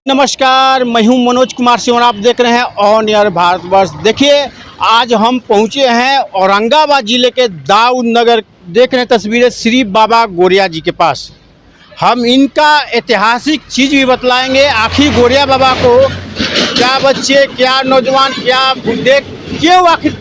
नमस्कार, मैं हूं मनोज कुमार सिंह और आप देख रहे हैं ऑन एयर भारतवर्ष। देखिए, आज हम पहुंचे हैं औरंगाबाद जिले के दाऊद नगर। देख रहे हैं तस्वीरें श्री बाबा गौरिया जी के पास। हम इनका ऐतिहासिक चीज़ भी बतलाएंगे। आखिर गौरिया बाबा को क्या बच्चे, क्या नौजवान, क्या बूढ़े क्यों आखिर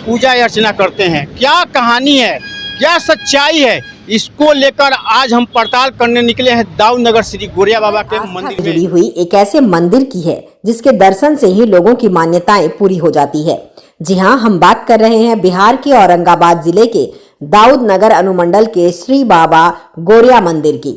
पूजा अर्चना करते हैं, क्या कहानी है, क्या सच्चाई है, इसको लेकर आज हम पड़ताल करने निकले हैं दाऊद नगर श्री गौरिया बाबा के मंदिर में। जुड़ी हुई एक ऐसे मंदिर की है जिसके दर्शन से ही लोगों की मान्यताएं पूरी हो जाती है। जी हां, हम बात कर रहे हैं बिहार के औरंगाबाद जिले के दाऊद नगर अनुमंडल के श्री बाबा गौरिया मंदिर की।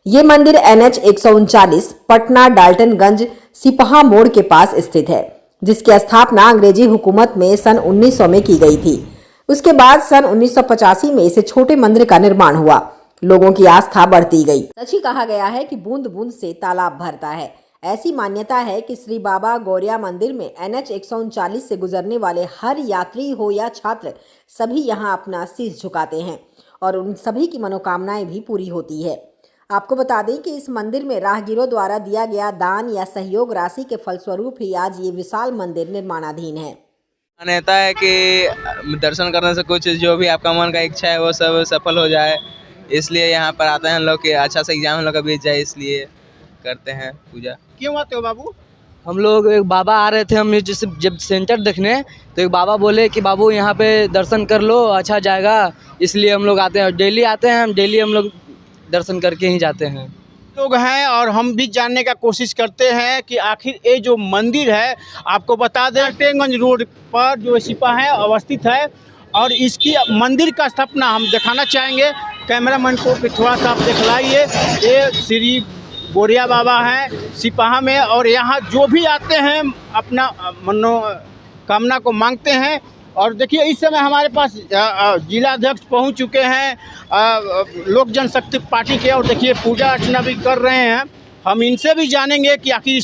ये मंदिर NH 139 पटना डाल्टनगंज सिपहा मोड़ के पास स्थित है, जिसकी स्थापना अंग्रेजी हुकूमत में सन 1900 में की गई थी। उसके बाद सन 1985 में इसे छोटे मंदिर का निर्माण हुआ। लोगों की आस्था बढ़ती गई। सच ही कहा गया है कि बूंद बूंद से तालाब भरता है। ऐसी मान्यता है कि श्री बाबा गौरिया मंदिर में NH 139 से गुजरने वाले हर यात्री हो या छात्र सभी यहाँ अपना शीश झुकाते हैं और उन सभी की मनोकामनाएं भी पूरी होती है। आपको बता दें कि इस मंदिर में राहगीरों द्वारा दिया गया दान या सहयोग राशि के फलस्वरूप ही आज ये विशाल मंदिर निर्माणाधीन है। मान्यता है कि दर्शन करने से कुछ जो भी आपका मन का इच्छा है वो सब सफल हो जाए, इसलिए यहाँ पर आते हैं हम लोग कि अच्छा से एग्जाम हम लोग का बीत जाए, इसलिए करते हैं पूजा। क्यों आते हो बाबू? हम लोग एक बाबा आ रहे थे, हम जैसे जब सेंटर देखने तो एक बाबा बोले कि बाबू यहाँ पे दर्शन कर लो, अच्छा जाएगा, इसलिए हम लोग आते हैं। डेली आते हैं, डेली हम लोग दर्शन करके ही जाते हैं। लोग हैं और हम भी जानने का कोशिश करते हैं कि आखिर ये जो मंदिर है, आपको बता दें टेंगंज रोड पर जो सिपहा है अवस्थित है और इसकी मंदिर का स्थापना हम दिखाना चाहेंगे। कैमरामैन को भी थोड़ा सा आप दिखलाइए। ये श्री गौरिया बाबा हैं सिपहा में और यहाँ जो भी आते हैं अपना मनोकामना को मांगते हैं। और देखिए, इस समय हमारे पास जिला अध्यक्ष पहुंच चुके हैं लोक जनशक्ति पार्टी के, और देखिए पूजा अर्चना भी कर रहे हैं। हम इनसे भी जानेंगे कि आखिर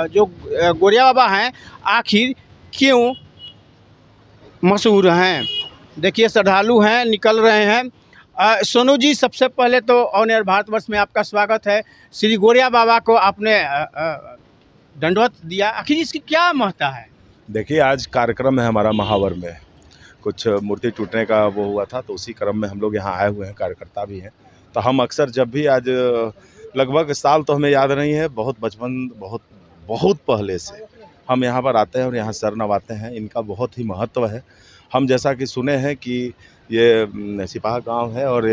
जो गौरिया बाबा हैं आखिर क्यों मशहूर हैं। देखिए श्रद्धालु हैं, निकल रहे हैं। सोनू जी, सबसे पहले तो ऑन एयर भारतवर्ष में आपका स्वागत है। श्री गौरिया बाबा को आपने दंडवत दिया, आखिर इसकी क्या महत्ता है? देखिए, आज कार्यक्रम है हमारा महावर में, कुछ मूर्ति टूटने का वो हुआ था, तो उसी क्रम में हम लोग यहाँ आए हुए हैं, कार्यकर्ता भी हैं। तो हम अक्सर जब भी आज लगभग साल तो हमें याद नहीं है, बहुत बचपन बहुत पहले से हम यहाँ पर आते हैं और यहाँ सर नवाते हैं। इनका बहुत ही महत्व है। हम जैसा कि सुने हैं कि ये सिपहा गांव है और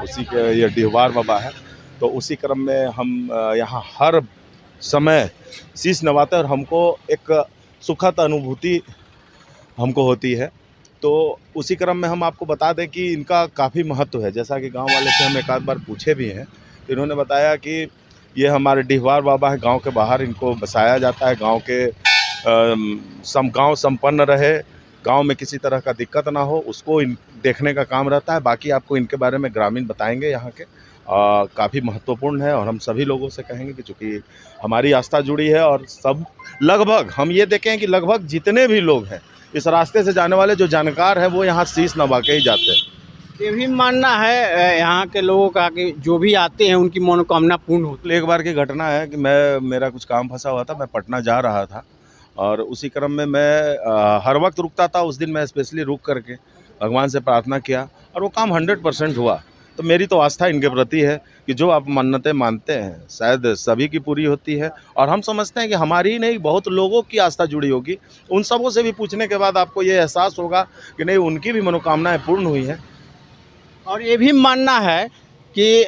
उसी के ये डिहवार बाबा है, तो उसी क्रम में हम यहाँ हर समय शीश नवाते हैं और हमको एक सुखद अनुभूति हमको होती है। तो उसी क्रम में हम आपको बता दें कि इनका काफ़ी महत्व है। जैसा कि गांव वाले से हम एक आध बार पूछे भी हैं, तो इन्होंने बताया कि ये हमारे डिहवार बाबा है, गांव के बाहर इनको बसाया जाता है। गांव के गांव संपन्न रहे, गांव में किसी तरह का दिक्कत ना हो, उसको देखने का काम रहता है। बाकी आपको इनके बारे में ग्रामीण बताएंगे। यहाँ के काफ़ी महत्वपूर्ण है और हम सभी लोगों से कहेंगे कि चूँकि हमारी आस्था जुड़ी है और सब लगभग हम ये देखें कि लगभग जितने भी लोग हैं इस रास्ते से जाने वाले जो जानकार हैं वो यहाँ शीश नवा के ही जाते हैं। ये भी मानना है यहाँ के लोगों का कि जो भी आते हैं उनकी मनोकामना पूर्ण होती है। एक बार की घटना है कि मेरा कुछ काम फंसा हुआ था, मैं पटना जा रहा था और उसी क्रम में मैं हर वक्त रुकता था। उस दिन मैं स्पेशली रुक करके भगवान से प्रार्थना किया और वो काम 100% हुआ। तो मेरी तो आस्था इनके प्रति है कि जो आप मन्नतें मानते हैं शायद सभी की पूरी होती है, और हम समझते हैं कि हमारी ही नहीं बहुत लोगों की आस्था जुड़ी होगी। उन सबों से भी पूछने के बाद आपको ये एहसास होगा कि नहीं, उनकी भी मनोकामनाएं पूर्ण हुई हैं। और ये भी मानना है कि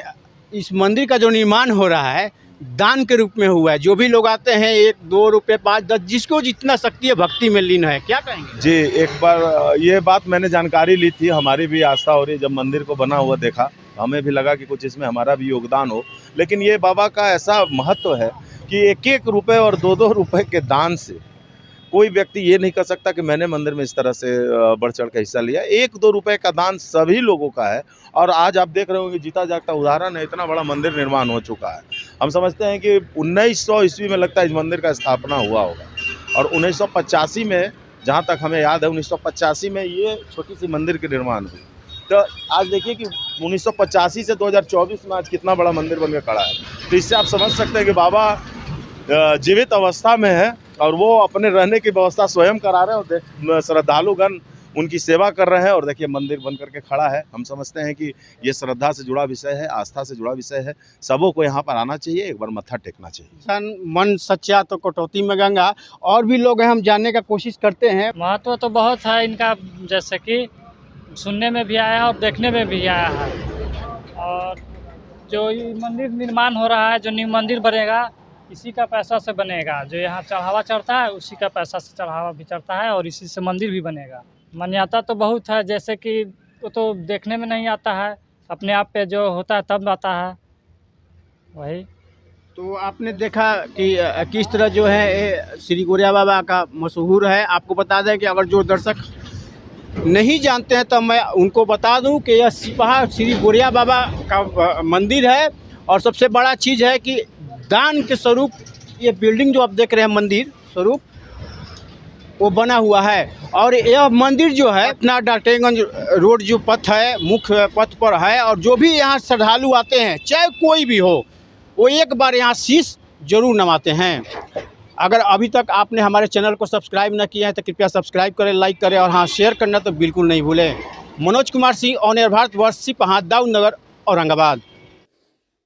इस मंदिर का जो निर्माण हो रहा है दान के रूप में हुआ है। जो भी लोग आते हैं 1, 2 रुपये, 5, 10, जिसको जितना शक्ति है भक्ति में लीन है। क्या कहेंगे? जी, एक बार ये बात मैंने जानकारी ली थी, हमारी भी आस्था हो रही। जब मंदिर को बना हुआ देखा, हमें भी लगा कि कुछ इसमें हमारा भी योगदान हो। लेकिन ये बाबा का ऐसा महत्व है कि 1-1 रुपये और 2-2 रुपये के दान से कोई व्यक्ति ये नहीं कर सकता कि मैंने मंदिर में इस तरह से बढ़ चढ़ के हिस्सा लिया। 1-2 रुपये का दान सभी लोगों का है और आज आप देख रहे होंगे जीता जागता उदाहरण है, इतना बड़ा मंदिर निर्माण हो चुका है। हम समझते हैं कि 1900 ईस्वी में लगता है इस मंदिर का स्थापना हुआ होगा और 1985 में, जहाँ तक हमें याद है, 1985 में ये छोटी सी मंदिर के निर्माण हुई। तो आज देखिए कि 1985 से 2024 में आज कितना बड़ा मंदिर बनकर खड़ा है। तो इससे आप समझ सकते हैं कि बाबा जीवित अवस्था में है और वो अपने रहने की व्यवस्था स्वयं करा रहे हैं और श्रद्धालुगण उनकी सेवा कर रहे हैं। और देखिए मंदिर बन करके खड़ा है। हम समझते हैं कि ये श्रद्धा से जुड़ा विषय है, आस्था से जुड़ा विषय है। सबों को यहाँ पर आना चाहिए, एक बार मत्था टेकना चाहिए। मन सच्चा तो कटौती में गंगा। और भी लोग हैं, हम जानने का कोशिश करते हैं। महत्व तो बहुत है इनका, जैसे कि सुनने में भी आया और देखने में भी आया है। और जो ये मंदिर निर्माण हो रहा है, जो न्यू मंदिर बनेगा, इसी का पैसा से बनेगा। जो यहाँ चढ़ावा चढ़ता है उसी का पैसा से चढ़ावा भी चढ़ता है और इसी से मंदिर भी बनेगा। मान्यता तो बहुत है, जैसे कि वो तो देखने में नहीं आता है, अपने आप पे जो होता है तब आता है वही। तो आपने देखा कि किस तरह जो है ये श्री गोरिया बाबा का मशहूर है। आपको बता दें कि अगर जो दर्शक नहीं जानते हैं तो मैं उनको बता दूं कि यह सिपाहा श्री गोरिया बाबा का मंदिर है। और सबसे बड़ा चीज़ है कि दान के स्वरूप ये बिल्डिंग जो आप देख रहे हैं मंदिर स्वरूप वो बना हुआ है। और यह मंदिर जो है अपना डाल्टनगंज रोड जो पथ है, मुख्य पथ पर है। और जो भी यहाँ श्रद्धालु आते हैं, चाहे कोई भी हो, वो एक बार यहाँ शीश जरूर नवाते हैं। अगर अभी तक आपने हमारे चैनल को सब्सक्राइब न किया है तो कृपया सब्सक्राइब करें, लाइक करें और हाँ शेयर करना तो बिल्कुल नहीं भूलें। Manoj Kumar Singh, on air Bharatvarsh, Sipaha, Daudnagar, Aurangabad.